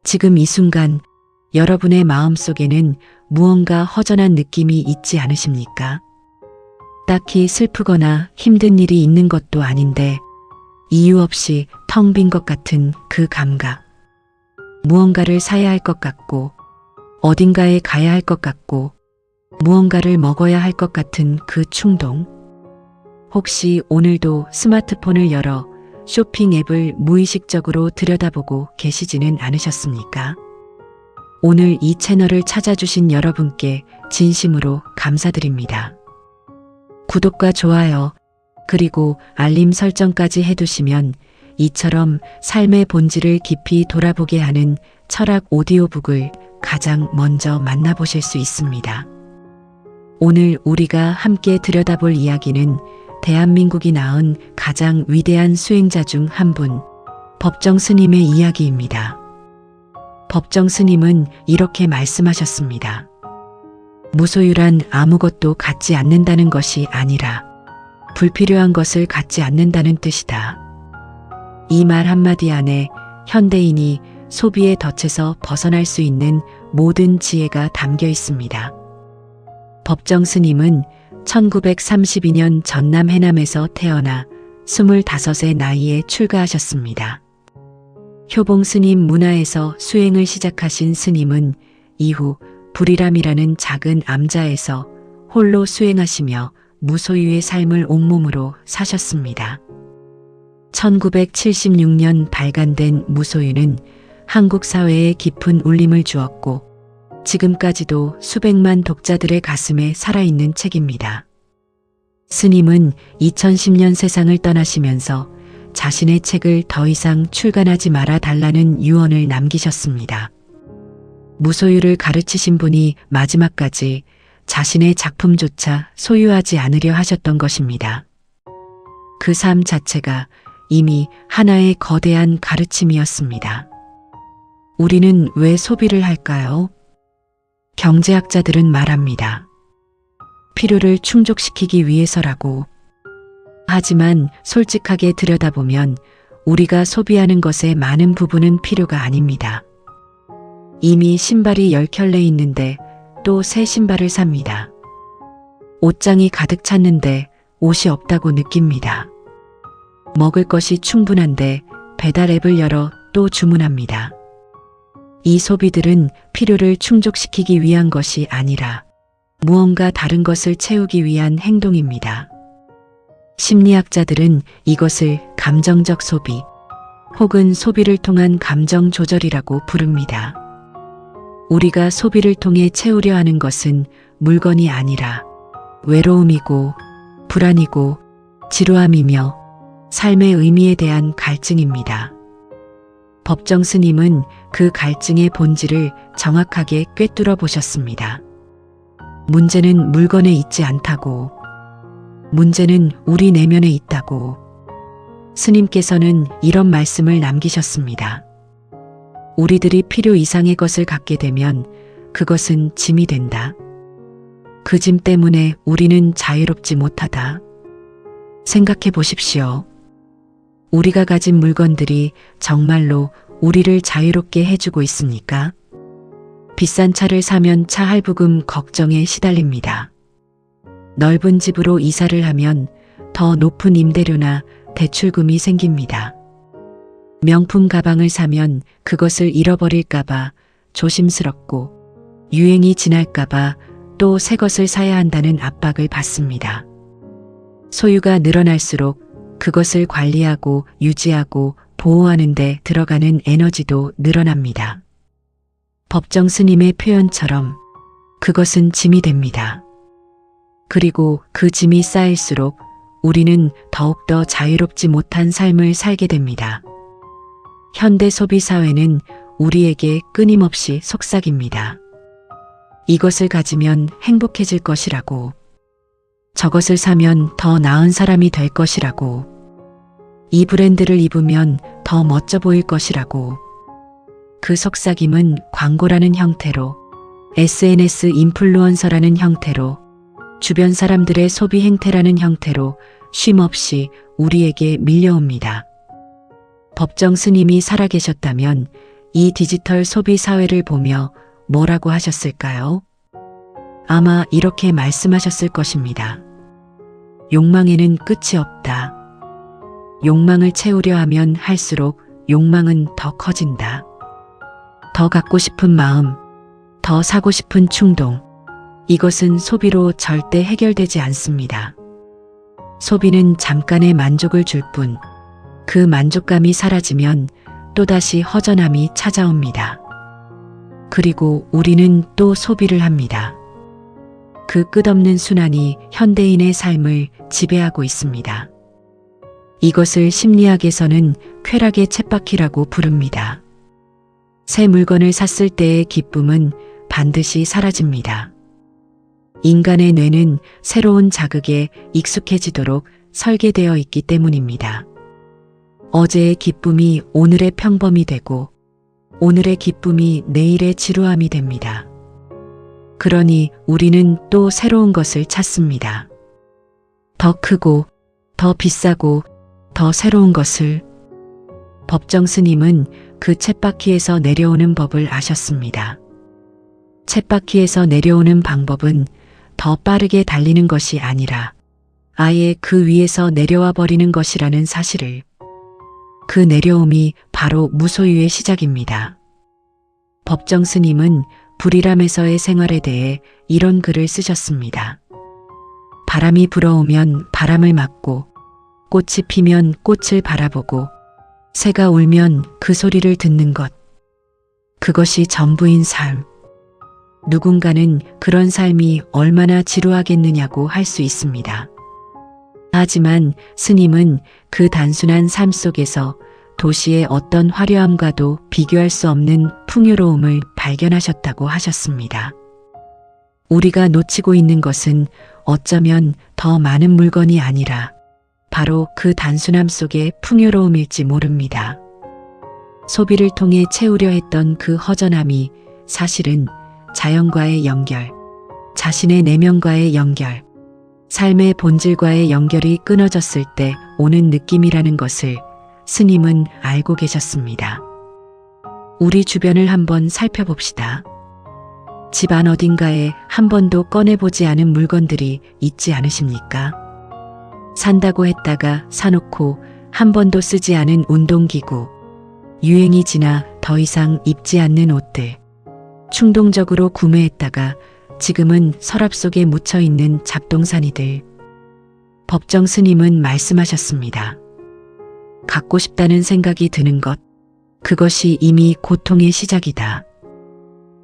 지금 이 순간 여러분의 마음속에는 무언가 허전한 느낌이 있지 않으십니까? 딱히 슬프거나 힘든 일이 있는 것도 아닌데 이유 없이 텅 빈 것 같은 그 감각. 무언가를 사야 할 것 같고 어딘가에 가야 할 것 같고 무언가를 먹어야 할 것 같은 그 충동. 혹시 오늘도 스마트폰을 열어 쇼핑 앱을 무의식적으로 들여다보고 계시지는 않으셨습니까? 오늘 이 채널을 찾아주신 여러분께 진심으로 감사드립니다. 구독과 좋아요, 그리고 알림 설정까지 해두시면 이처럼 삶의 본질을 깊이 돌아보게 하는 철학 오디오북을 가장 먼저 만나보실 수 있습니다. 오늘 우리가 함께 들여다볼 이야기는 대한민국이 낳은 가장 위대한 수행자 중 한 분, 법정 스님의 이야기입니다. 법정 스님은 이렇게 말씀하셨습니다. 무소유란 아무것도 갖지 않는다는 것이 아니라 불필요한 것을 갖지 않는다는 뜻이다. 이 말 한마디 안에 현대인이 소비의 덫에서 벗어날 수 있는 모든 지혜가 담겨 있습니다. 법정 스님은 1932년 전남 해남에서 태어나 25의 나이에 출가하셨습니다. 효봉 스님 문화에서 수행을 시작하신 스님은 이후 불이람이라는 작은 암자에서 홀로 수행하시며 무소유의 삶을 온몸으로 사셨습니다. 1976년 발간된 무소유는 한국 사회에 깊은 울림을 주었고 지금까지도 수백만 독자들의 가슴에 살아있는 책입니다. 스님은 2010년 세상을 떠나시면서 자신의 책을 더 이상 출간하지 말아 달라는 유언을 남기셨습니다. 무소유를 가르치신 분이 마지막까지 자신의 작품조차 소유하지 않으려 하셨던 것입니다. 그 삶 자체가 이미 하나의 거대한 가르침이었습니다. 우리는 왜 소비를 할까요? 경제학자들은 말합니다. 필요를 충족시키기 위해서라고. 하지만 솔직하게 들여다보면 우리가 소비하는 것의 많은 부분은 필요가 아닙니다. 이미 신발이 10켤레 있는데 또 새 신발을 삽니다. 옷장이 가득 찼는데 옷이 없다고 느낍니다. 먹을 것이 충분한데 배달 앱을 열어 또 주문합니다. 이 소비들은 필요를 충족시키기 위한 것이 아니라 무언가 다른 것을 채우기 위한 행동입니다. 심리학자들은 이것을 감정적 소비 혹은 소비를 통한 감정 조절이라고 부릅니다. 우리가 소비를 통해 채우려 하는 것은 물건이 아니라 외로움이고 불안이고 지루함이며 삶의 의미에 대한 갈증입니다. 법정 스님은 그 갈증의 본질을 정확하게 꿰뚫어 보셨습니다. 문제는 물건에 있지 않다고. 문제는 우리 내면에 있다고. 스님께서는 이런 말씀을 남기셨습니다. 우리들이 필요 이상의 것을 갖게 되면 그것은 짐이 된다. 그 짐 때문에 우리는 자유롭지 못하다. 생각해 보십시오. 우리가 가진 물건들이 정말로 우리를 자유롭게 해주고 있습니까? 비싼 차를 사면 차 할부금 걱정에 시달립니다. 넓은 집으로 이사를 하면 더 높은 임대료나 대출금이 생깁니다. 명품 가방을 사면 그것을 잃어버릴까봐 조심스럽고 유행이 지날까봐 또 새 것을 사야 한다는 압박을 받습니다. 소유가 늘어날수록 그것을 관리하고 유지하고 보호하는 데 들어가는 에너지도 늘어납니다. 법정 스님의 표현처럼 그것은 짐이 됩니다. 그리고 그 짐이 쌓일수록 우리는 더욱더 자유롭지 못한 삶을 살게 됩니다. 현대 소비 사회는 우리에게 끊임없이 속삭입니다. 이것을 가지면 행복해질 것이라고. 저것을 사면 더 나은 사람이 될 것이라고. 이 브랜드를 입으면 더 멋져 보일 것이라고. 그 속삭임은 광고라는 형태로, SNS 인플루언서라는 형태로, 주변 사람들의 소비 행태라는 형태로 쉼없이 우리에게 밀려옵니다. 법정 스님이 살아계셨다면 이 디지털 소비 사회를 보며 뭐라고 하셨을까요? 아마 이렇게 말씀하셨을 것입니다. 욕망에는 끝이 없다. 욕망을 채우려 하면 할수록 욕망은 더 커진다. 더 갖고 싶은 마음, 더 사고 싶은 충동, 이것은 소비로 절대 해결되지 않습니다. 소비는 잠깐의 만족을 줄 뿐, 그 만족감이 사라지면 또다시 허전함이 찾아옵니다. 그리고 우리는 또 소비를 합니다. 그 끝없는 순환이 현대인의 삶을 지배하고 있습니다. 이것을 심리학에서는 쾌락의 쳇바퀴라고 부릅니다. 새 물건을 샀을 때의 기쁨은 반드시 사라집니다. 인간의 뇌는 새로운 자극에 익숙해지도록 설계되어 있기 때문입니다. 어제의 기쁨이 오늘의 평범이 되고 오늘의 기쁨이 내일의 지루함이 됩니다. 그러니 우리는 또 새로운 것을 찾습니다. 더 크고 더 비싸고 더 새로운 것을. 법정 스님은 그 쳇바퀴에서 내려오는 법을 아셨습니다. 쳇바퀴에서 내려오는 방법은 더 빠르게 달리는 것이 아니라 아예 그 위에서 내려와 버리는 것이라는 사실을. 그 내려옴이 바로 무소유의 시작입니다. 법정 스님은 불이람에서의 생활에 대해 이런 글을 쓰셨습니다. 바람이 불어오면 바람을 맞고 꽃이 피면 꽃을 바라보고 새가 울면 그 소리를 듣는 것. 그것이 전부인 삶. 누군가는 그런 삶이 얼마나 지루하겠느냐고 할 수 있습니다. 하지만 스님은 그 단순한 삶 속에서 도시의 어떤 화려함과도 비교할 수 없는 풍요로움을 발견하셨다고 하셨습니다. 우리가 놓치고 있는 것은 어쩌면 더 많은 물건이 아니라 바로 그 단순함 속의 풍요로움일지 모릅니다. 소비를 통해 채우려 했던 그 허전함이 사실은 자연과의 연결, 자신의 내면과의 연결, 삶의 본질과의 연결이 끊어졌을 때 오는 느낌이라는 것을 스님은 알고 계셨습니다. 우리 주변을 한번 살펴봅시다. 집안 어딘가에 한 번도 꺼내보지 않은 물건들이 있지 않으십니까? 산다고 했다가 사놓고 한 번도 쓰지 않은 운동기구, 유행이 지나 더 이상 입지 않는 옷들, 충동적으로 구매했다가 지금은 서랍 속에 묻혀있는 잡동사니들. 법정 스님은 말씀하셨습니다. 갖고 싶다는 생각이 드는 것, 그것이 이미 고통의 시작이다.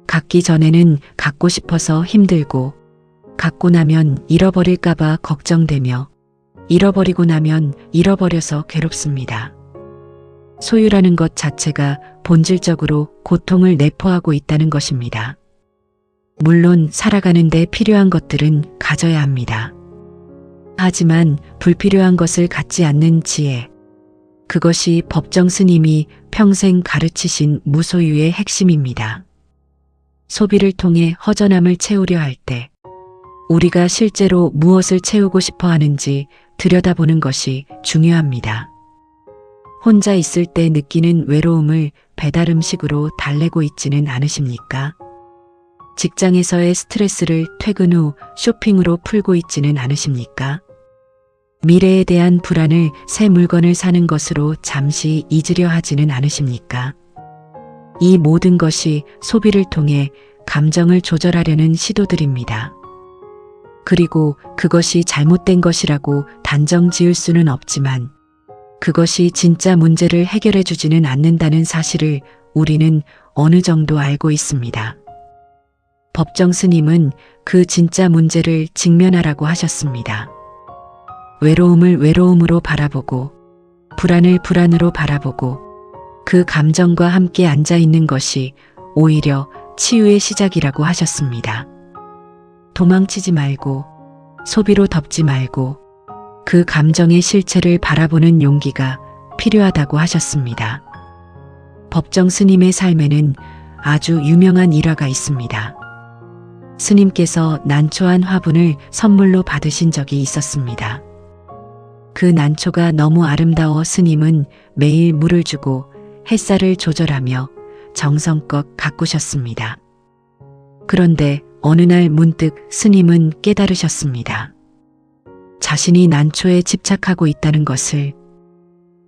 갖기 전에는 갖고 싶어서 힘들고, 갖고 나면 잃어버릴까봐 걱정되며, 잃어버리고 나면 잃어버려서 괴롭습니다. 소유라는 것 자체가 본질적으로 고통을 내포하고 있다는 것입니다. 물론 살아가는데 필요한 것들은 가져야 합니다. 하지만 불필요한 것을 갖지 않는 지혜, 그것이 법정 스님이 평생 가르치신 무소유의 핵심입니다. 소비를 통해 허전함을 채우려 할 때 우리가 실제로 무엇을 채우고 싶어 하는지 들여다보는 것이 중요합니다. 혼자 있을 때 느끼는 외로움을 배달 음식으로 달래고 있지는 않으십니까? 직장에서의 스트레스를 퇴근 후 쇼핑으로 풀고 있지는 않으십니까? 미래에 대한 불안을 새 물건을 사는 것으로 잠시 잊으려 하지는 않으십니까? 이 모든 것이 소비를 통해 감정을 조절하려는 시도들입니다. 그리고 그것이 잘못된 것이라고 단정 지을 수는 없지만 그것이 진짜 문제를 해결해 주지는 않는다는 사실을 우리는 어느 정도 알고 있습니다. 법정 스님은 그 진짜 문제를 직면하라고 하셨습니다. 외로움을 외로움으로 바라보고 불안을 불안으로 바라보고 그 감정과 함께 앉아 있는 것이 오히려 치유의 시작이라고 하셨습니다. 도망치지 말고 소비로 덮지 말고 그 감정의 실체를 바라보는 용기가 필요하다고 하셨습니다. 법정 스님의 삶에는 아주 유명한 일화가 있습니다. 스님께서 난초한 화분을 선물로 받으신 적이 있었습니다. 그 난초가 너무 아름다워 스님은 매일 물을 주고 햇살을 조절하며 정성껏 가꾸셨습니다. 그런데 어느 날 문득 스님은 깨달으셨습니다. 자신이 난초에 집착하고 있다는 것을.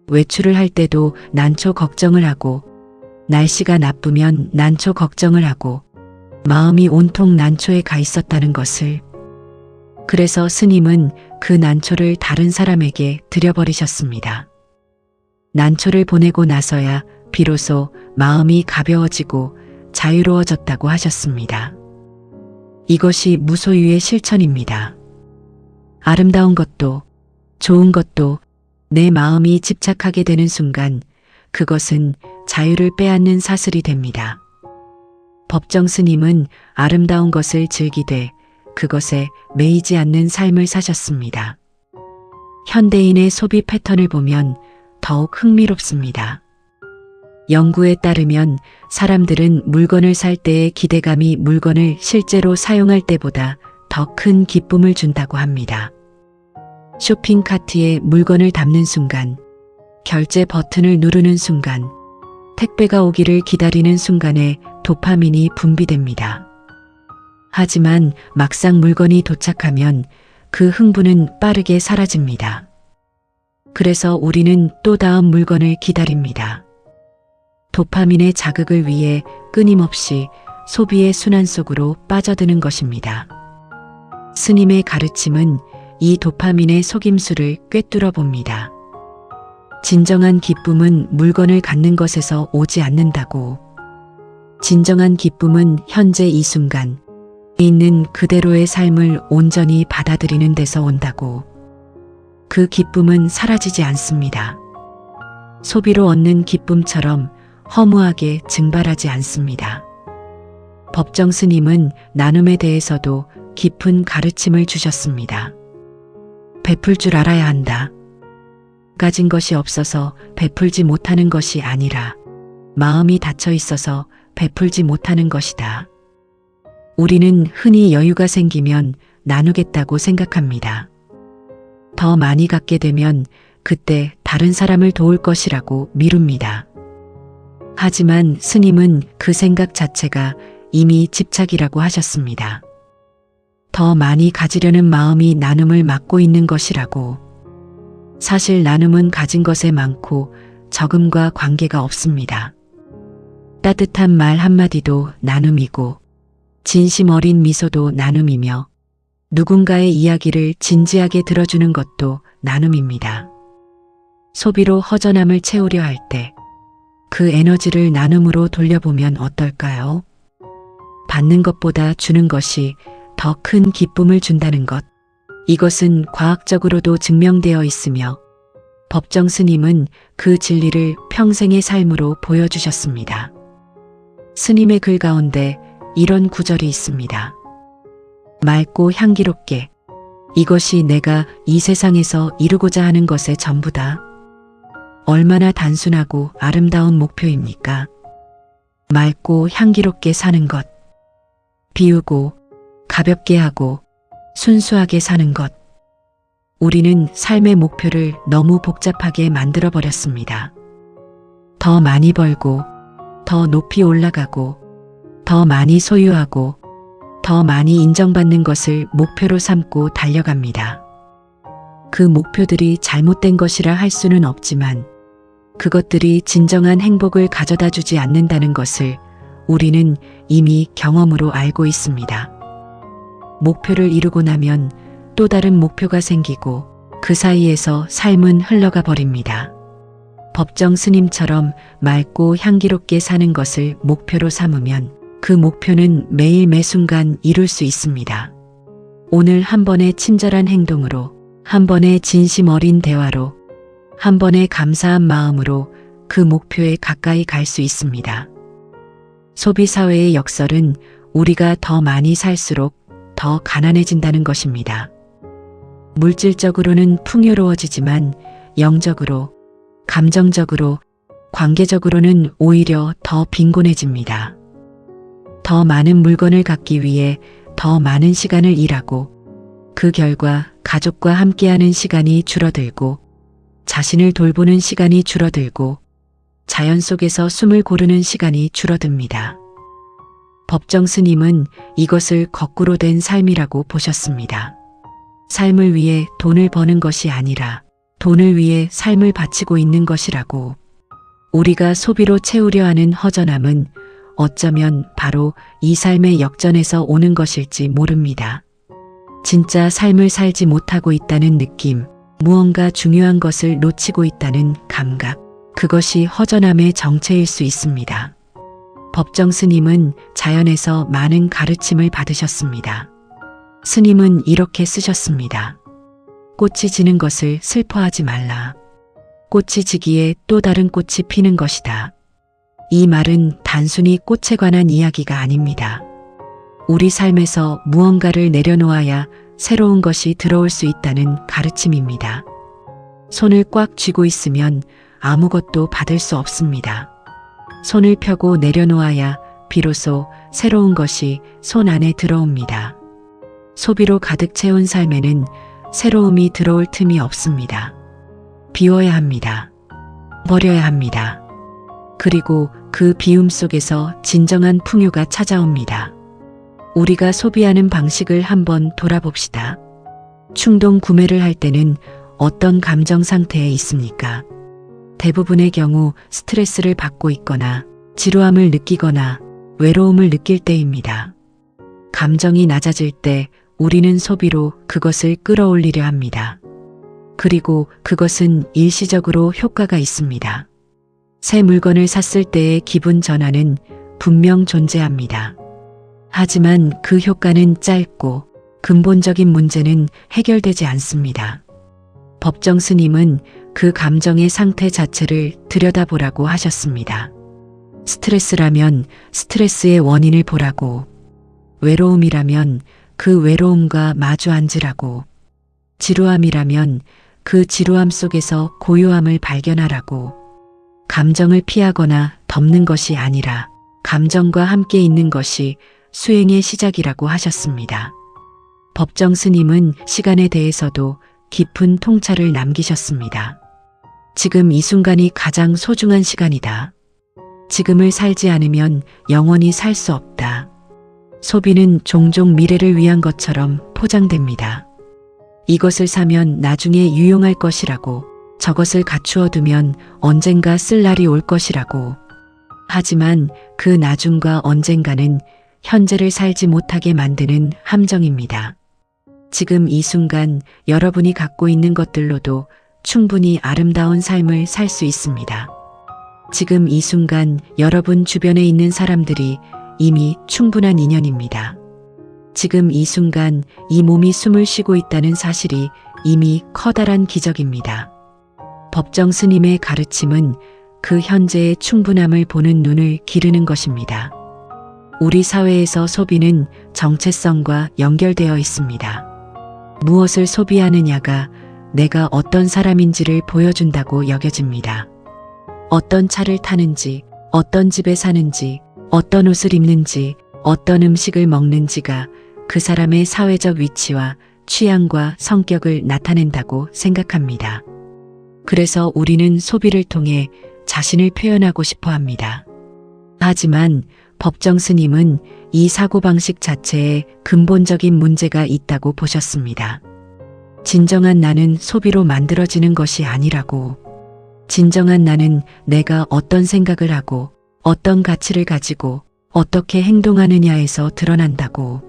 외출을 할 때도 난초 걱정을 하고, 날씨가 나쁘면 난초 걱정을 하고, 마음이 온통 난초에 가 있었다는 것을. 그래서 스님은 그 난초를 다른 사람에게 드려버리셨습니다. 난초를 보내고 나서야 비로소 마음이 가벼워지고 자유로워졌다고 하셨습니다. 이것이 무소유의 실천입니다. 아름다운 것도 좋은 것도 내 마음이 집착하게 되는 순간 그것은 자유를 빼앗는 사슬이 됩니다. 법정 스님은 아름다운 것을 즐기되 그것에 매이지 않는 삶을 사셨습니다. 현대인의 소비 패턴을 보면 더욱 흥미롭습니다. 연구에 따르면 사람들은 물건을 살 때의 기대감이 물건을 실제로 사용할 때보다 더 큰 기쁨을 준다고 합니다. 쇼핑 카트에 물건을 담는 순간, 결제 버튼을 누르는 순간, 택배가 오기를 기다리는 순간에 도파민이 분비됩니다. 하지만 막상 물건이 도착하면 그 흥분은 빠르게 사라집니다. 그래서 우리는 또 다음 물건을 기다립니다. 도파민의 자극을 위해 끊임없이 소비의 순환 속으로 빠져드는 것입니다. 스님의 가르침은 이 도파민의 속임수를 꿰뚫어 봅니다. 진정한 기쁨은 물건을 갖는 것에서 오지 않는다고. 진정한 기쁨은 현재 이 순간 있는 그대로의 삶을 온전히 받아들이는 데서 온다고. 그 기쁨은 사라지지 않습니다. 소비로 얻는 기쁨처럼 허무하게 증발하지 않습니다. 법정 스님은 나눔에 대해서도 깊은 가르침을 주셨습니다. 베풀 줄 알아야 한다. 가진 것이 없어서 베풀지 못하는 것이 아니라 마음이 닫혀 있어서 베풀지 못하는 것이다. 우리는 흔히 여유가 생기면 나누겠다고 생각합니다. 더 많이 갖게 되면 그때 다른 사람을 도울 것이라고 미룹니다. 하지만 스님은 그 생각 자체가 이미 집착이라고 하셨습니다. 더 많이 가지려는 마음이 나눔을 막고 있는 것이라고. 사실 나눔은 가진 것에 많고 적음과 관계가 없습니다. 따뜻한 말 한마디도 나눔이고 진심 어린 미소도 나눔이며 누군가의 이야기를 진지하게 들어주는 것도 나눔입니다. 소비로 허전함을 채우려 할 때 그 에너지를 나눔으로 돌려보면 어떨까요? 받는 것보다 주는 것이 더 큰 기쁨을 준다는 것. 이것은 과학적으로도 증명되어 있으며 법정 스님은 그 진리를 평생의 삶으로 보여주셨습니다. 스님의 글 가운데 이런 구절이 있습니다. 맑고 향기롭게 이것이 내가 이 세상에서 이루고자 하는 것의 전부다. 얼마나 단순하고 아름다운 목표입니까? 맑고 향기롭게 사는 것. 비우고 가볍게 하고 순수하게 사는 것. 우리는 삶의 목표를 너무 복잡하게 만들어버렸습니다. 더 많이 벌고, 더 높이 올라가고, 더 많이 소유하고, 더 많이 인정받는 것을 목표로 삼고 달려갑니다. 그 목표들이 잘못된 것이라 할 수는 없지만 그것들이 진정한 행복을 가져다 주지 않는다는 것을 우리는 이미 경험으로 알고 있습니다. 목표를 이루고 나면 또 다른 목표가 생기고 그 사이에서 삶은 흘러가 버립니다. 법정 스님처럼 맑고 향기롭게 사는 것을 목표로 삼으면 그 목표는 매일 매순간 이룰 수 있습니다. 오늘 한 번의 친절한 행동으로, 한 번의 진심 어린 대화로, 한 번의 감사한 마음으로 그 목표에 가까이 갈 수 있습니다. 소비사회의 역설은 우리가 더 많이 살수록 더 가난해진다는 것입니다. 물질적으로는 풍요로워지지만 영적으로, 감정적으로, 관계적으로는 오히려 더 빈곤해집니다. 더 많은 물건을 갖기 위해 더 많은 시간을 일하고 그 결과 가족과 함께하는 시간이 줄어들고 자신을 돌보는 시간이 줄어들고 자연 속에서 숨을 고르는 시간이 줄어듭니다. 법정 스님은 이것을 거꾸로 된 삶이라고 보셨습니다. 삶을 위해 돈을 버는 것이 아니라 돈을 위해 삶을 바치고 있는 것이라고. 우리가 소비로 채우려 하는 허전함은 어쩌면 바로 이 삶의 역전에서 오는 것일지 모릅니다. 진짜 삶을 살지 못하고 있다는 느낌, 무언가 중요한 것을 놓치고 있다는 감각, 그것이 허전함의 정체일 수 있습니다. 법정 스님은 자연에서 많은 가르침을 받으셨습니다. 스님은 이렇게 쓰셨습니다. 꽃이 지는 것을 슬퍼하지 말라. 꽃이 지기에 또 다른 꽃이 피는 것이다. 이 말은 단순히 꽃에 관한 이야기가 아닙니다. 우리 삶에서 무언가를 내려놓아야 새로운 것이 들어올 수 있다는 가르침입니다. 손을 꽉 쥐고 있으면 아무것도 받을 수 없습니다. 손을 펴고 내려놓아야 비로소 새로운 것이 손 안에 들어옵니다. 소비로 가득 채운 삶에는 새로움이 들어올 틈이 없습니다. 비워야 합니다. 버려야 합니다. 그리고 그 비움 속에서 진정한 풍요가 찾아옵니다. 우리가 소비하는 방식을 한번 돌아봅시다. 충동 구매를 할 때는 어떤 감정 상태에 있습니까? 대부분의 경우 스트레스를 받고 있거나 지루함을 느끼거나 외로움을 느낄 때입니다. 감정이 낮아질 때 우리는 소비로 그것을 끌어올리려 합니다. 그리고 그것은 일시적으로 효과가 있습니다. 새 물건을 샀을 때의 기분 전환은 분명 존재합니다. 하지만 그 효과는 짧고 근본적인 문제는 해결되지 않습니다. 법정 스님은 그 감정의 상태 자체를 들여다보라고 하셨습니다. 스트레스라면 스트레스의 원인을 보라고, 외로움이라면 그 외로움과 마주 앉으라고, 지루함이라면 그 지루함 속에서 고요함을 발견하라고. 감정을 피하거나 덮는 것이 아니라 감정과 함께 있는 것이 수행의 시작이라고 하셨습니다. 법정 스님은 시간에 대해서도 깊은 통찰을 남기셨습니다. 지금 이 순간이 가장 소중한 시간이다. 지금을 살지 않으면 영원히 살 수 없다. 소비는 종종 미래를 위한 것처럼 포장됩니다. 이것을 사면 나중에 유용할 것이라고, 저것을 갖추어 두면 언젠가 쓸 날이 올 것이라고. 하지만 그 나중과 언젠가는 현재를 살지 못하게 만드는 함정입니다. 지금 이 순간 여러분이 갖고 있는 것들로도 충분히 아름다운 삶을 살 수 있습니다. 지금 이 순간 여러분 주변에 있는 사람들이 이미 충분한 인연입니다. 지금 이 순간 이 몸이 숨을 쉬고 있다는 사실이 이미 커다란 기적입니다. 법정 스님의 가르침은 그 현재의 충분함을 보는 눈을 기르는 것입니다. 우리 사회에서 소비는 정체성과 연결되어 있습니다. 무엇을 소비하느냐가 내가 어떤 사람인지를 보여준다고 여겨집니다. 어떤 차를 타는지, 어떤 집에 사는지, 어떤 옷을 입는지, 어떤 음식을 먹는지가 그 사람의 사회적 위치와 취향과 성격을 나타낸다고 생각합니다. 그래서 우리는 소비를 통해 자신을 표현하고 싶어 합니다. 하지만 법정 스님은 이 사고방식 자체에 근본적인 문제가 있다고 보셨습니다. 진정한 나는 소비로 만들어지는 것이 아니라고. 진정한 나는 내가 어떤 생각을 하고 어떤 가치를 가지고 어떻게 행동하느냐에서 드러난다고.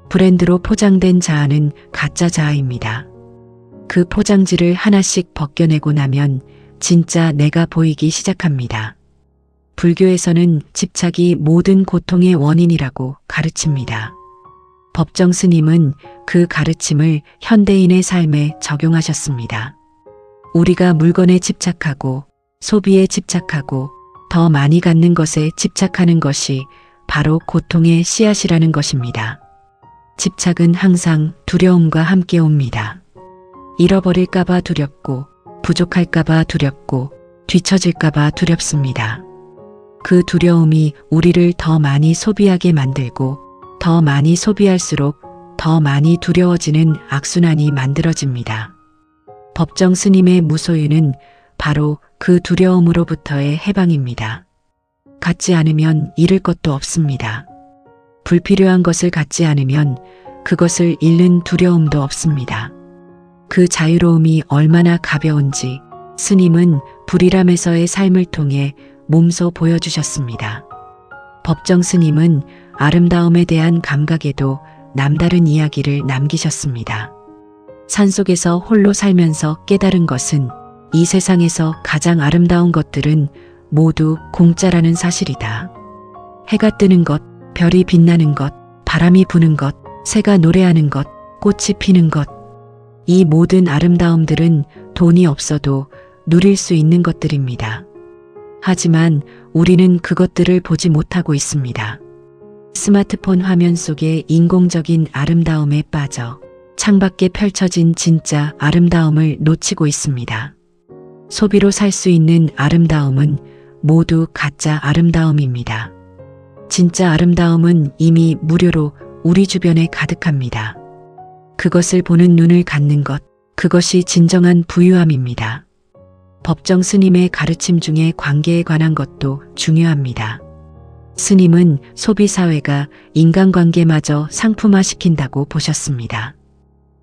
브랜드로 포장된 자아는 가짜 자아입니다. 그 포장지를 하나씩 벗겨내고 나면 진짜 내가 보이기 시작합니다. 불교에서는 집착이 모든 고통의 원인이라고 가르칩니다. 법정 스님은 그 가르침을 현대인의 삶에 적용하셨습니다. 우리가 물건에 집착하고 소비에 집착하고 더 많이 갖는 것에 집착하는 것이 바로 고통의 씨앗이라는 것입니다. 집착은 항상 두려움과 함께 옵니다. 잃어버릴까봐 두렵고 부족할까봐 두렵고 뒤처질까봐 두렵습니다. 그 두려움이 우리를 더 많이 소비하게 만들고 더 많이 소비할수록 더 많이 두려워지는 악순환이 만들어집니다. 법정 스님의 무소유는 바로 그 두려움으로부터의 해방입니다. 갖지 않으면 잃을 것도 없습니다. 불필요한 것을 갖지 않으면 그것을 잃는 두려움도 없습니다. 그 자유로움이 얼마나 가벼운지 스님은 불이람에서의 삶을 통해 몸소 보여주셨습니다. 법정 스님은 아름다움에 대한 감각에도 남다른 이야기를 남기셨습니다. 산속에서 홀로 살면서 깨달은 것은 이 세상에서 가장 아름다운 것들은 모두 공짜라는 사실이다. 해가 뜨는 것, 별이 빛나는 것, 바람이 부는 것, 새가 노래하는 것, 꽃이 피는 것. 이 모든 아름다움들은 돈이 없어도 누릴 수 있는 것들입니다. 하지만 우리는 그것들을 보지 못하고 있습니다. 스마트폰 화면 속의 인공적인 아름다움에 빠져 창밖에 펼쳐진 진짜 아름다움을 놓치고 있습니다. 소비로 살 수 있는 아름다움은 모두 가짜 아름다움입니다. 진짜 아름다움은 이미 무료로 우리 주변에 가득합니다. 그것을 보는 눈을 갖는 것, 그것이 진정한 부유함입니다. 법정 스님의 가르침 중에 관계에 관한 것도 중요합니다. 스님은 소비사회가 인간관계마저 상품화시킨다고 보셨습니다.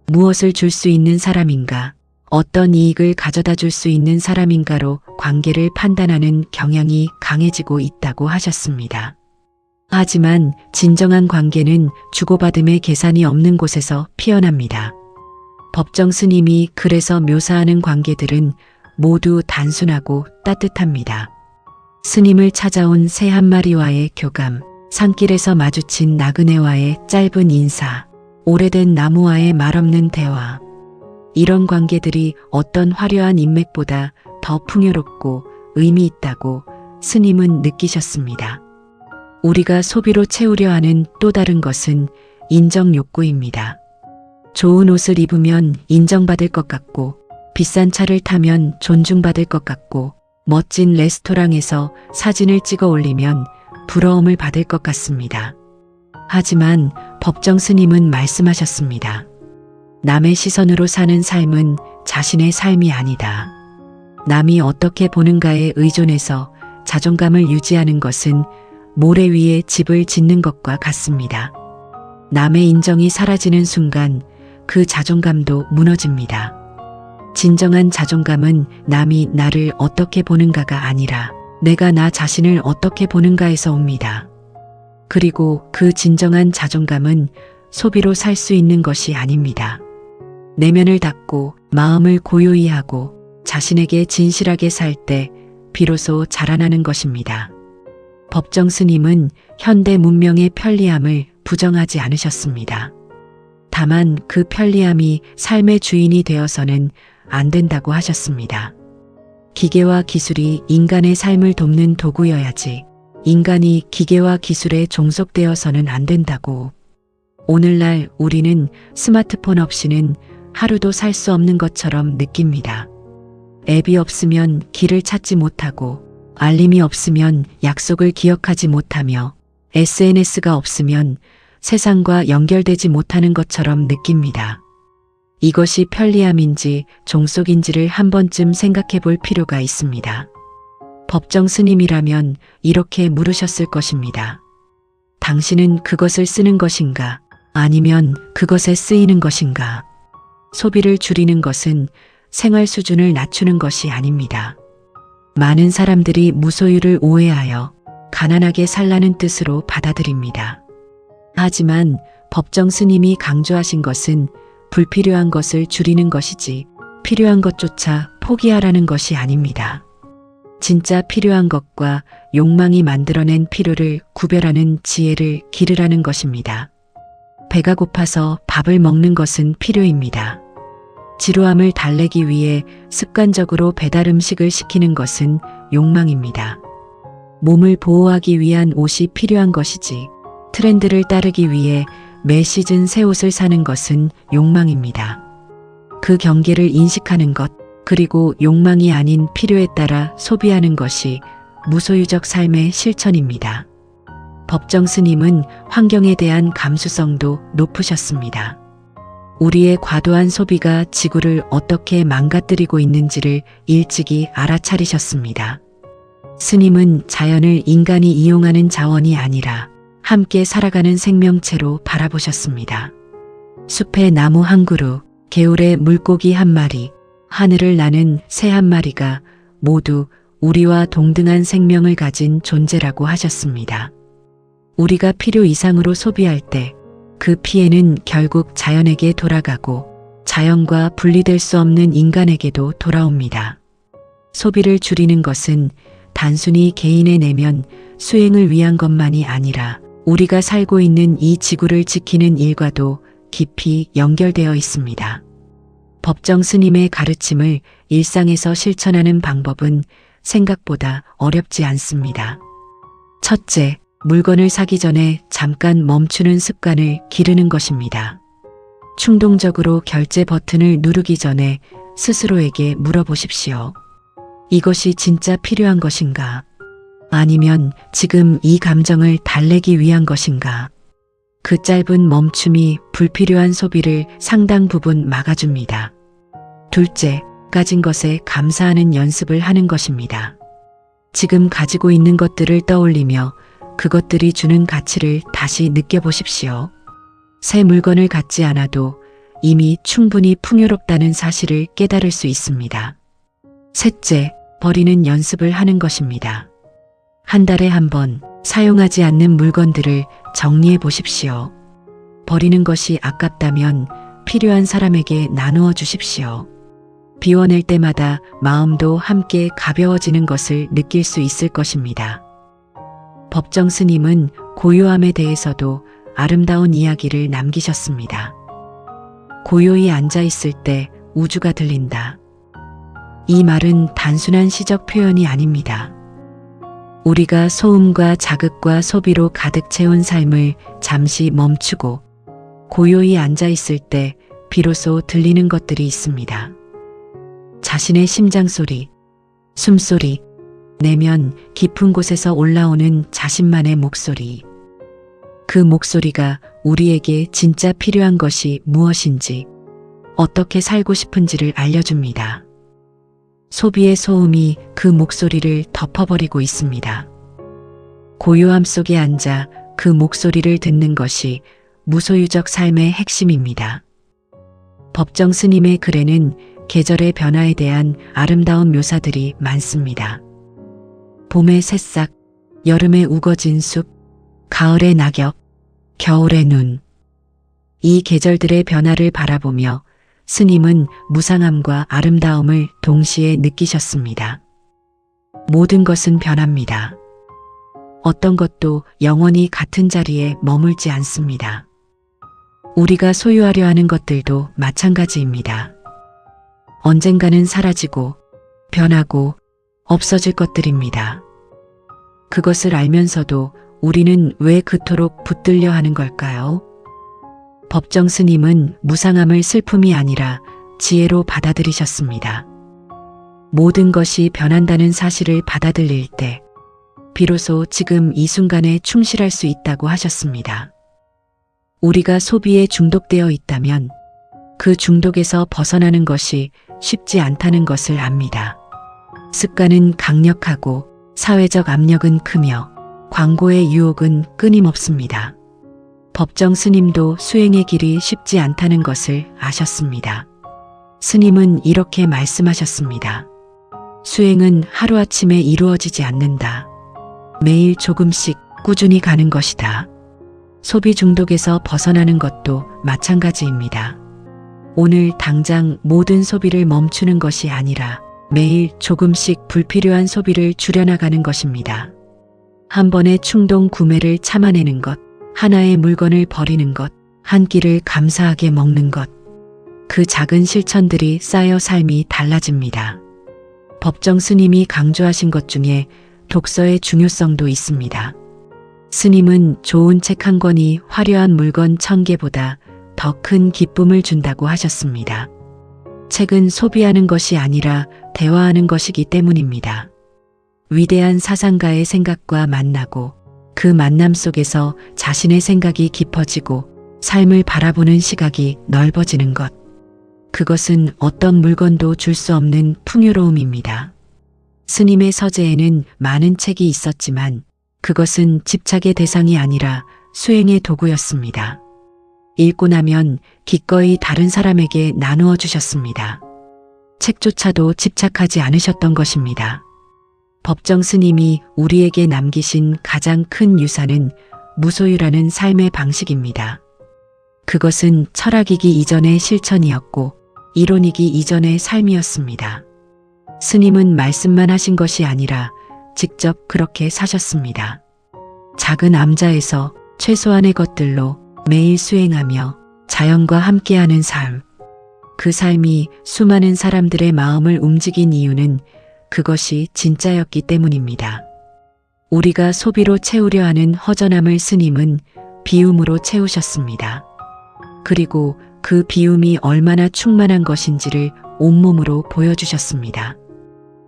무엇을 줄 수 있는 사람인가, 어떤 이익을 가져다 줄 수 있는 사람인가로 관계를 판단하는 경향이 강해지고 있다고 하셨습니다. 하지만 진정한 관계는 주고받음의 계산이 없는 곳에서 피어납니다. 법정 스님이 그래서 묘사하는 관계들은 모두 단순하고 따뜻합니다. 스님을 찾아온 새 한 마리와의 교감, 산길에서 마주친 나그네와의 짧은 인사, 오래된 나무와의 말없는 대화. 이런 관계들이 어떤 화려한 인맥보다 더 풍요롭고 의미 있다고 스님은 느끼셨습니다. 우리가 소비로 채우려 하는 또 다른 것은 인정 욕구입니다. 좋은 옷을 입으면 인정받을 것 같고, 비싼 차를 타면 존중받을 것 같고, 멋진 레스토랑에서 사진을 찍어 올리면 부러움을 받을 것 같습니다. 하지만 법정 스님은 말씀하셨습니다. 남의 시선으로 사는 삶은 자신의 삶이 아니다. 남이 어떻게 보는가에 의존해서 자존감을 유지하는 것은 모래 위에 집을 짓는 것과 같습니다. 남의 인정이 사라지는 순간 그 자존감도 무너집니다. 진정한 자존감은 남이 나를 어떻게 보는가가 아니라 내가 나 자신을 어떻게 보는가에서 옵니다. 그리고 그 진정한 자존감은 소비로 살 수 있는 것이 아닙니다. 내면을 닫고 마음을 고요히 하고 자신에게 진실하게 살 때 비로소 자라나는 것입니다. 법정 스님은 현대 문명의 편리함을 부정하지 않으셨습니다. 다만 그 편리함이 삶의 주인이 되어서는 안 된다고 하셨습니다. 기계와 기술이 인간의 삶을 돕는 도구여야지 인간이 기계와 기술에 종속되어서는 안 된다고. 오늘날 우리는 스마트폰 없이는 하루도 살 수 없는 것처럼 느낍니다. 앱이 없으면 길을 찾지 못하고, 알림이 없으면 약속을 기억하지 못하며, SNS가 없으면 세상과 연결되지 못하는 것처럼 느낍니다. 이것이 편리함인지 종속인지를 한 번쯤 생각해 볼 필요가 있습니다. 법정 스님이라면 이렇게 물으셨을 것입니다. 당신은 그것을 쓰는 것인가? 아니면 그것에 쓰이는 것인가? 소비를 줄이는 것은 생활 수준을 낮추는 것이 아닙니다. 많은 사람들이 무소유를 오해하여 가난하게 살라는 뜻으로 받아들입니다. 하지만 법정 스님이 강조하신 것은 불필요한 것을 줄이는 것이지 필요한 것조차 포기하라는 것이 아닙니다. 진짜 필요한 것과 욕망이 만들어낸 필요를 구별하는 지혜를 기르라는 것입니다. 배가 고파서 밥을 먹는 것은 필요입니다. 지루함을 달래기 위해 습관적으로 배달 음식을 시키는 것은 욕망입니다. 몸을 보호하기 위한 옷이 필요한 것이지 트렌드를 따르기 위해 매 시즌 새 옷을 사는 것은 욕망입니다. 그 경계를 인식하는 것, 그리고 욕망이 아닌 필요에 따라 소비하는 것이 무소유적 삶의 실천입니다. 법정 스님은 환경에 대한 감수성도 높으셨습니다. 우리의 과도한 소비가 지구를 어떻게 망가뜨리고 있는지를 일찍이 알아차리셨습니다. 스님은 자연을 인간이 이용하는 자원이 아니라 함께 살아가는 생명체로 바라보셨습니다. 숲의 나무 한 그루, 개울의 물고기 한 마리, 하늘을 나는 새 한 마리가 모두 우리와 동등한 생명을 가진 존재라고 하셨습니다. 우리가 필요 이상으로 소비할 때 그 피해는 결국 자연에게 돌아가고 자연과 분리될 수 없는 인간에게도 돌아옵니다. 소비를 줄이는 것은 단순히 개인의 내면 수행을 위한 것만이 아니라 우리가 살고 있는 이 지구를 지키는 일과도 깊이 연결되어 있습니다. 법정 스님의 가르침을 일상에서 실천하는 방법은 생각보다 어렵지 않습니다. 첫째, 물건을 사기 전에 잠깐 멈추는 습관을 기르는 것입니다. 충동적으로 결제 버튼을 누르기 전에 스스로에게 물어보십시오. 이것이 진짜 필요한 것인가? 아니면 지금 이 감정을 달래기 위한 것인가? 그 짧은 멈춤이 불필요한 소비를 상당 부분 막아줍니다. 둘째, 가진 것에 감사하는 연습을 하는 것입니다. 지금 가지고 있는 것들을 떠올리며 그것들이 주는 가치를 다시 느껴보십시오. 새 물건을 갖지 않아도 이미 충분히 풍요롭다는 사실을 깨달을 수 있습니다. 셋째, 버리는 연습을 하는 것입니다. 한 달에 한 번 사용하지 않는 물건들을 정리해 보십시오. 버리는 것이 아깝다면 필요한 사람에게 나누어 주십시오. 비워낼 때마다 마음도 함께 가벼워지는 것을 느낄 수 있을 것입니다. 법정 스님은 고요함에 대해서도 아름다운 이야기를 남기셨습니다. 고요히 앉아 있을 때 우주가 들린다. 이 말은 단순한 시적 표현이 아닙니다. 우리가 소음과 자극과 소비로 가득 채운 삶을 잠시 멈추고 고요히 앉아 있을 때 비로소 들리는 것들이 있습니다. 자신의 심장 소리, 숨소리, 내면 깊은 곳에서 올라오는 자신만의 목소리. 그 목소리가 우리에게 진짜 필요한 것이 무엇인지, 어떻게 살고 싶은지를 알려줍니다. 소비의 소음이 그 목소리를 덮어버리고 있습니다. 고요함 속에 앉아 그 목소리를 듣는 것이 무소유적 삶의 핵심입니다. 법정 스님의 글에는 계절의 변화에 대한 아름다운 묘사들이 많습니다. 봄의 새싹, 여름의 우거진 숲, 가을의 낙엽, 겨울의 눈. 이 계절들의 변화를 바라보며 스님은 무상함과 아름다움을 동시에 느끼셨습니다. 모든 것은 변합니다. 어떤 것도 영원히 같은 자리에 머물지 않습니다. 우리가 소유하려 하는 것들도 마찬가지입니다. 언젠가는 사라지고 변하고 없어질 것들입니다. 그것을 알면서도 우리는 왜 그토록 붙들려 하는 걸까요? 법정 스님은 무상함을 슬픔이 아니라 지혜로 받아들이셨습니다. 모든 것이 변한다는 사실을 받아들일 때 비로소 지금 이 순간에 충실할 수 있다고 하셨습니다. 우리가 소비에 중독되어 있다면 그 중독에서 벗어나는 것이 쉽지 않다는 것을 압니다. 습관은 강력하고 사회적 압력은 크며 광고의 유혹은 끊임없습니다. 법정 스님도 수행의 길이 쉽지 않다는 것을 아셨습니다. 스님은 이렇게 말씀하셨습니다. 수행은 하루아침에 이루어지지 않는다. 매일 조금씩 꾸준히 가는 것이다. 소비 중독에서 벗어나는 것도 마찬가지입니다. 오늘 당장 모든 소비를 멈추는 것이 아니라 매일 조금씩 불필요한 소비를 줄여나가는 것입니다. 한 번의 충동 구매를 참아내는 것, 하나의 물건을 버리는 것, 한 끼를 감사하게 먹는 것. 그 작은 실천들이 쌓여 삶이 달라집니다. 법정 스님이 강조하신 것 중에 독서의 중요성도 있습니다. 스님은 좋은 책 한 권이 화려한 물건 1000개보다 더 큰 기쁨을 준다고 하셨습니다. 책은 소비하는 것이 아니라 대화하는 것이기 때문입니다. 위대한 사상가의 생각과 만나고 그 만남 속에서 자신의 생각이 깊어지고 삶을 바라보는 시각이 넓어지는 것. 그것은 어떤 물건도 줄 수 없는 풍요로움입니다. 스님의 서재에는 많은 책이 있었지만 그것은 집착의 대상이 아니라 수행의 도구였습니다. 읽고 나면 기꺼이 다른 사람에게 나누어 주셨습니다. 책조차도 집착하지 않으셨던 것입니다. 법정 스님이 우리에게 남기신 가장 큰 유산은 무소유라는 삶의 방식입니다. 그것은 철학이기 이전의 실천이었고 이론이기 이전의 삶이었습니다. 스님은 말씀만 하신 것이 아니라 직접 그렇게 사셨습니다. 작은 암자에서 최소한의 것들로 매일 수행하며 자연과 함께하는 삶. 그 삶이 수많은 사람들의 마음을 움직인 이유는 그것이 진짜였기 때문입니다. 우리가 소비로 채우려 하는 허전함을 스님은 비움으로 채우셨습니다. 그리고 그 비움이 얼마나 충만한 것인지를 온몸으로 보여주셨습니다.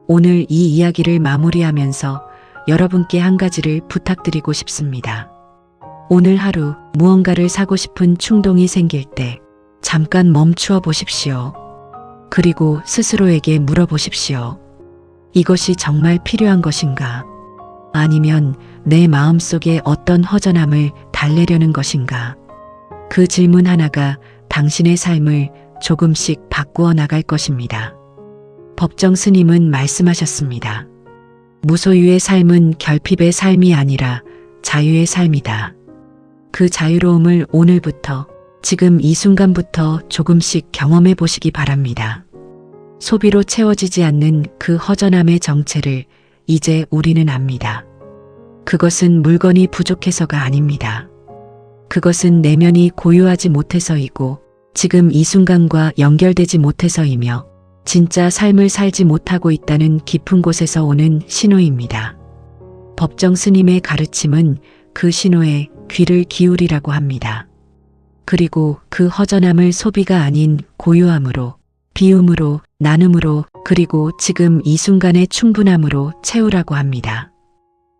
오늘 이 이야기를 마무리하면서 여러분께 한 가지를 부탁드리고 싶습니다. 오늘 하루 무언가를 사고 싶은 충동이 생길 때 잠깐 멈추어 보십시오. 그리고 스스로에게 물어보십시오. 이것이 정말 필요한 것인가? 아니면 내 마음속에 어떤 허전함을 달래려는 것인가? 그 질문 하나가 당신의 삶을 조금씩 바꾸어 나갈 것입니다. 법정 스님은 말씀하셨습니다. 무소유의 삶은 결핍의 삶이 아니라 자유의 삶이다. 그 자유로움을 오늘부터, 지금 이 순간부터 조금씩 경험해 보시기 바랍니다. 소비로 채워지지 않는 그 허전함의 정체를 이제 우리는 압니다. 그것은 물건이 부족해서가 아닙니다. 그것은 내면이 고요하지 못해서이고 지금 이 순간과 연결되지 못해서이며 진짜 삶을 살지 못하고 있다는 깊은 곳에서 오는 신호입니다. 법정 스님의 가르침은 그 신호에 귀를 기울이라고 합니다. 그리고 그 허전함을 소비가 아닌 고요함으로, 비움으로, 나눔으로, 그리고 지금 이 순간의 충분함으로 채우라고 합니다.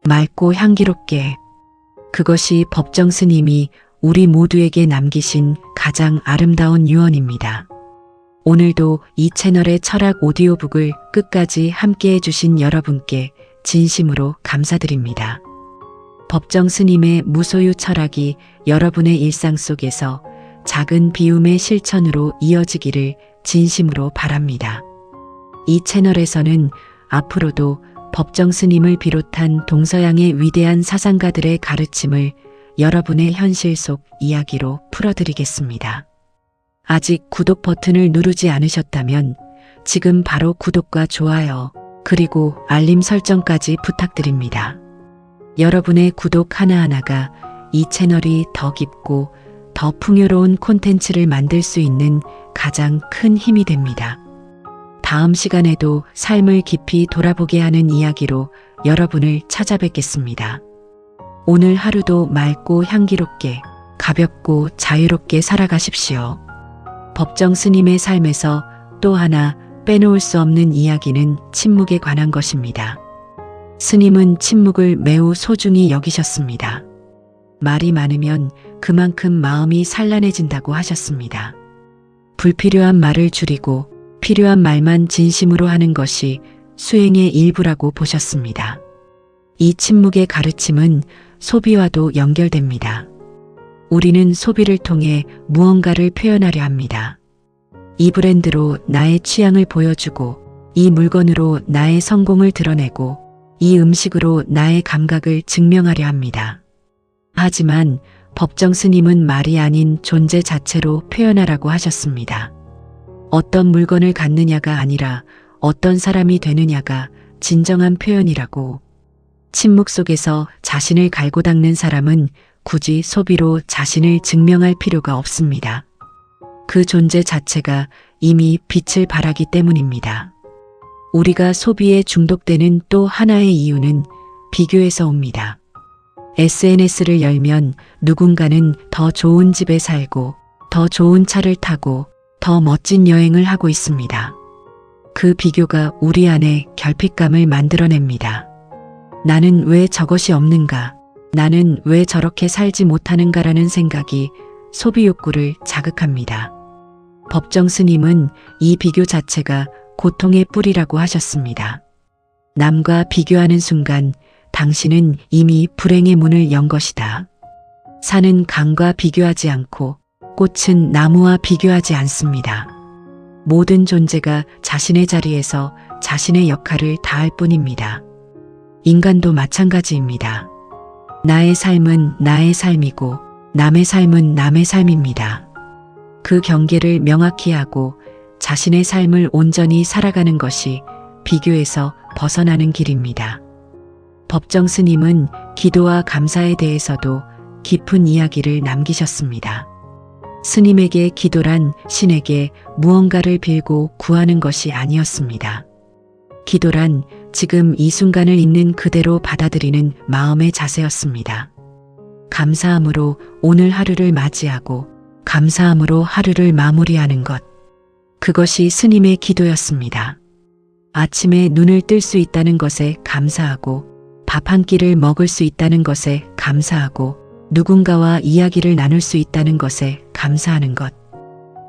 맑고 향기롭게. 그것이 법정 스님이 우리 모두에게 남기신 가장 아름다운 유언입니다. 오늘도 이 채널의 철학 오디오북을 끝까지 함께해 주신 여러분께 진심으로 감사드립니다. 법정 스님의 무소유 철학이 여러분의 일상 속에서 작은 비움의 실천으로 이어지기를 진심으로 바랍니다. 이 채널에서는 앞으로도 법정 스님을 비롯한 동서양의 위대한 사상가들의 가르침을 여러분의 현실 속 이야기로 풀어드리겠습니다. 아직 구독 버튼을 누르지 않으셨다면 지금 바로 구독과 좋아요, 그리고 알림 설정까지 부탁드립니다. 여러분의 구독 하나하나가 이 채널이 더 깊고 더 풍요로운 콘텐츠를 만들 수 있는 가장 큰 힘이 됩니다. 다음 시간에도 삶을 깊이 돌아보게 하는 이야기로 여러분을 찾아뵙겠습니다. 오늘 하루도 맑고 향기롭게, 가볍고 자유롭게 살아가십시오. 법정 스님의 삶에서 또 하나 빼놓을 수 없는 이야기는 침묵에 관한 것입니다. 스님은 침묵을 매우 소중히 여기셨습니다. 말이 많으면 그만큼 마음이 산란해진다고 하셨습니다. 불필요한 말을 줄이고 필요한 말만 진심으로 하는 것이 수행의 일부라고 보셨습니다. 이 침묵의 가르침은 소비와도 연결됩니다. 우리는 소비를 통해 무언가를 표현하려 합니다. 이 브랜드로 나의 취향을 보여주고, 이 물건으로 나의 성공을 드러내고, 이 음식으로 나의 감각을 증명하려 합니다. 하지만 법정 스님은 말이 아닌 존재 자체로 표현하라고 하셨습니다. 어떤 물건을 갖느냐가 아니라 어떤 사람이 되느냐가 진정한 표현이라고. 침묵 속에서 자신을 갈고 닦는 사람은 굳이 소비로 자신을 증명할 필요가 없습니다. 그 존재 자체가 이미 빛을 발하기 때문입니다. 우리가 소비에 중독되는 또 하나의 이유는 비교에서 옵니다. SNS를 열면 누군가는 더 좋은 집에 살고, 더 좋은 차를 타고, 더 멋진 여행을 하고 있습니다. 그 비교가 우리 안에 결핍감을 만들어냅니다. 나는 왜 저것이 없는가? 나는 왜 저렇게 살지 못하는가라는 생각이 소비 욕구를 자극합니다. 법정 스님은 이 비교 자체가 고통의 뿌리라고 하셨습니다. 남과 비교하는 순간 당신은 이미 불행의 문을 연 것이다. 산은 강과 비교하지 않고 꽃은 나무와 비교하지 않습니다. 모든 존재가 자신의 자리에서 자신의 역할을 다할 뿐입니다. 인간도 마찬가지입니다. 나의 삶은 나의 삶이고 남의 삶은 남의 삶입니다. 그 경계를 명확히 하고 자신의 삶을 온전히 살아가는 것이 비교에서 벗어나는 길입니다. 법정 스님은 기도와 감사에 대해서도 깊은 이야기를 남기셨습니다. 스님에게 기도란 신에게 무언가를 빌고 구하는 것이 아니었습니다. 기도란 지금 이 순간을 있는 그대로 받아들이는 마음의 자세였습니다. 감사함으로 오늘 하루를 맞이하고 감사함으로 하루를 마무리하는 것. 그것이 스님의 기도였습니다. 아침에 눈을 뜰 수 있다는 것에 감사하고 밥 한 끼를 먹을 수 있다는 것에 감사하고 누군가와 이야기를 나눌 수 있다는 것에 감사하는 것.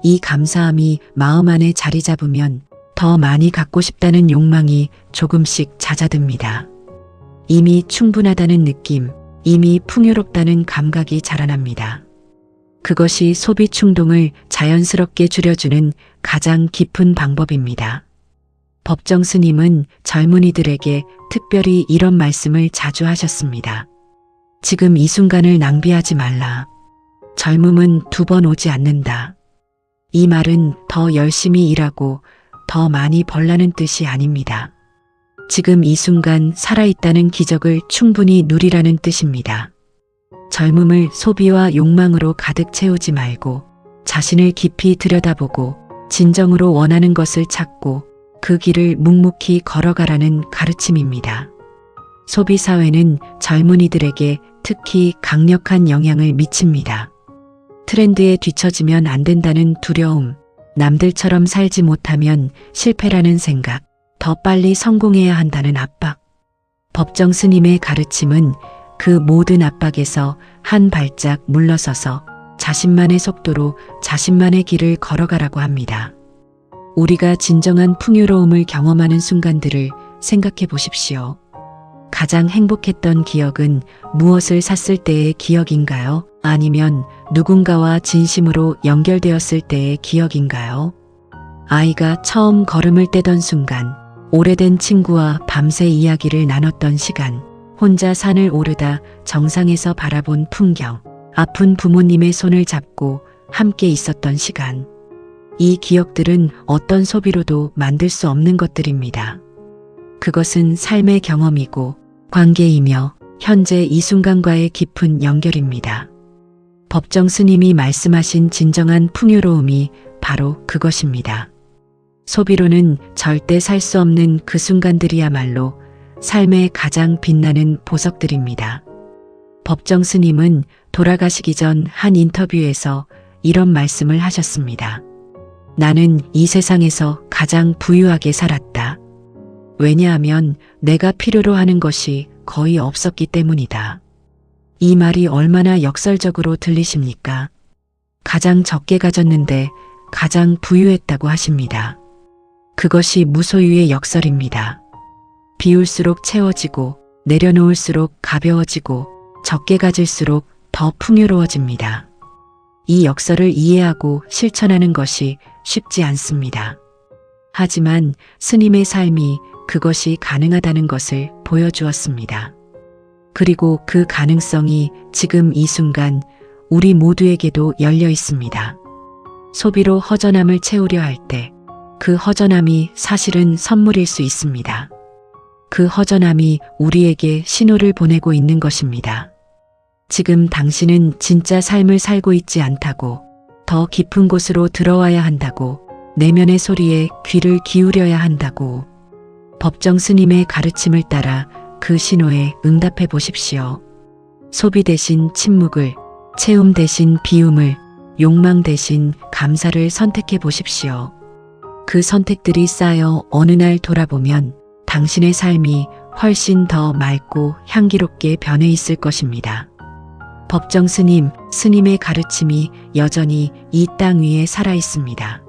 이 감사함이 마음 안에 자리 잡으면 더 많이 갖고 싶다는 욕망이 조금씩 잦아듭니다. 이미 충분하다는 느낌, 이미 풍요롭다는 감각이 자라납니다. 그것이 소비 충동을 자연스럽게 줄여주는 가장 깊은 방법입니다. 법정 스님은 젊은이들에게 특별히 이런 말씀을 자주 하셨습니다. 지금 이 순간을 낭비하지 말라. 젊음은 두 번 오지 않는다. 이 말은 더 열심히 일하고 더 많이 벌라는 뜻이 아닙니다. 지금 이 순간 살아있다는 기적을 충분히 누리라는 뜻입니다. 젊음을 소비와 욕망으로 가득 채우지 말고 자신을 깊이 들여다보고 진정으로 원하는 것을 찾고 그 길을 묵묵히 걸어가라는 가르침입니다. 소비사회는 젊은이들에게 특히 강력한 영향을 미칩니다. 트렌드에 뒤처지면 안 된다는 두려움, 남들처럼 살지 못하면 실패라는 생각, 더 빨리 성공해야 한다는 압박. 법정 스님의 가르침은 그 모든 압박에서 한 발짝 물러서서 자신만의 속도로 자신만의 길을 걸어가라고 합니다. 우리가 진정한 풍요로움을 경험하는 순간들을 생각해 보십시오. 가장 행복했던 기억은 무엇을 샀을 때의 기억인가요? 아니면 누군가와 진심으로 연결되었을 때의 기억인가요? 아이가 처음 걸음을 떼던 순간, 오래된 친구와 밤새 이야기를 나눴던 시간, 혼자 산을 오르다 정상에서 바라본 풍경, 아픈 부모님의 손을 잡고 함께 있었던 시간. 이 기억들은 어떤 소비로도 만들 수 없는 것들입니다. 그것은 삶의 경험이고 관계이며 현재 이 순간과의 깊은 연결입니다. 법정 스님이 말씀하신 진정한 풍요로움이 바로 그것입니다. 소비로는 절대 살 수 없는 그 순간들이야말로 삶의 가장 빛나는 보석들입니다. 법정 스님은 돌아가시기 전 한 인터뷰에서 이런 말씀을 하셨습니다. 나는 이 세상에서 가장 부유하게 살았다. 왜냐하면 내가 필요로 하는 것이 거의 없었기 때문이다. 이 말이 얼마나 역설적으로 들리십니까? 가장 적게 가졌는데 가장 부유했다고 하십니다. 그것이 무소유의 역설입니다. 비울수록 채워지고 내려놓을수록 가벼워지고 적게 가질수록 더 풍요로워집니다. 이 역설을 이해하고 실천하는 것이 쉽지 않습니다. 하지만 스님의 삶이 그것이 가능하다는 것을 보여주었습니다. 그리고 그 가능성이 지금 이 순간 우리 모두에게도 열려 있습니다. 소비로 허전함을 채우려 할 때 그 허전함이 사실은 선물일 수 있습니다. 그 허전함이 우리에게 신호를 보내고 있는 것입니다. 지금 당신은 진짜 삶을 살고 있지 않다고, 더 깊은 곳으로 들어와야 한다고, 내면의 소리에 귀를 기울여야 한다고. 법정 스님의 가르침을 따라 그 신호에 응답해 보십시오. 소비 대신 침묵을, 채움 대신 비움을, 욕망 대신 감사를 선택해 보십시오. 그 선택들이 쌓여 어느 날 돌아보면 당신의 삶이 훨씬 더 맑고 향기롭게 변해 있을 것입니다. 법정 스님, 스님의 가르침이 여전히 이 땅 위에 살아 있습니다.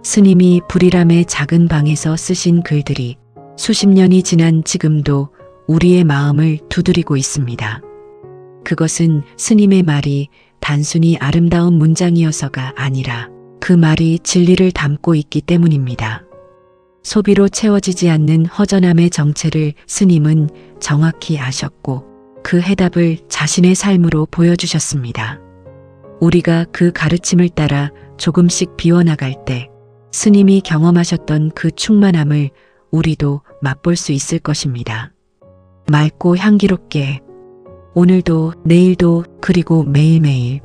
스님이 불이람의 작은 방에서 쓰신 글들이 수십 년이 지난 지금도 우리의 마음을 두드리고 있습니다. 그것은 스님의 말이 단순히 아름다운 문장이어서가 아니라 그 말이 진리를 담고 있기 때문입니다. 소비로 채워지지 않는 허전함의 정체를 스님은 정확히 아셨고 그 해답을 자신의 삶으로 보여주셨습니다. 우리가 그 가르침을 따라 조금씩 비워나갈 때 스님이 경험하셨던 그 충만함을 우리도 맛볼 수 있을 것입니다. 맑고 향기롭게 오늘도 내일도 그리고 매일매일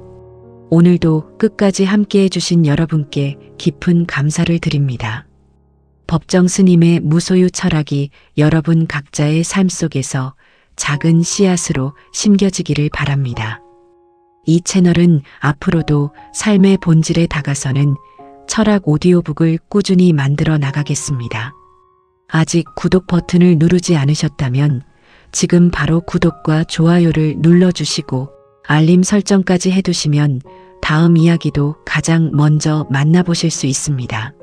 오늘도 끝까지 함께해 주신 여러분께 깊은 감사를 드립니다. 법정 스님의 무소유 철학이 여러분 각자의 삶 속에서 작은 씨앗으로 심겨지기를 바랍니다. 이 채널은 앞으로도 삶의 본질에 다가서는 철학 오디오북을 꾸준히 만들어 나가겠습니다. 아직 구독 버튼을 누르지 않으셨다면 지금 바로 구독과 좋아요를 눌러주시고 알림 설정까지 해두시면 다음 이야기도 가장 먼저 만나보실 수 있습니다.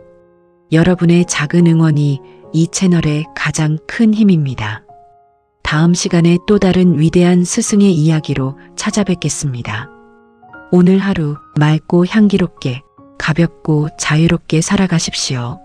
여러분의 작은 응원이 이 채널의 가장 큰 힘입니다. 다음 시간에 또 다른 위대한 스승의 이야기로 찾아뵙겠습니다. 오늘 하루 맑고 향기롭게 가볍고 자유롭게 살아가십시오.